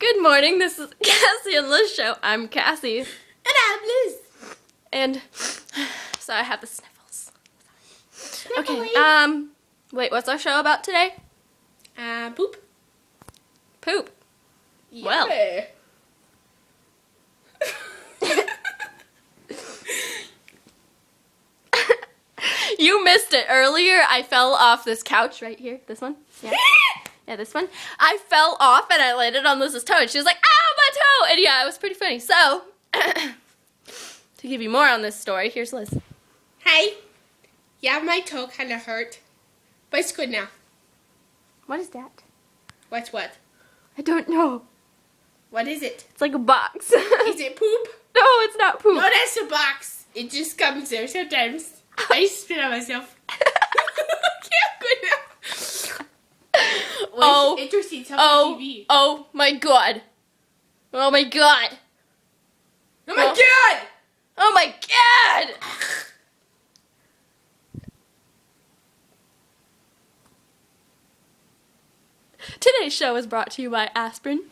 Good morning, this is Cassie and Liz show. I'm Cassie. And I'm Liz. And so I have the sniffles. Sniffly. Okay, wait, what's our show about today? Poop. Poop. Yeah. Well. You missed it earlier. I fell off this couch right here. This one? Yeah. Yeah, this one. I fell off and I landed on Liz's toe and she was like, ow, my toe! And yeah, it was pretty funny. So, to give you more on this story, here's Liz. Hey. Yeah, my toe kind of hurt. But it's good now. What is that? What's what? I don't know. What is it? It's like a box. Is it poop? No, it's not poop. No, that's a box. It just comes there sometimes. I spit on myself. Okay, I'm good now. Oh, interesting. Tell on TV. Oh my god. Oh my god. Oh my god! Oh my god! Today's show is brought to you by aspirin.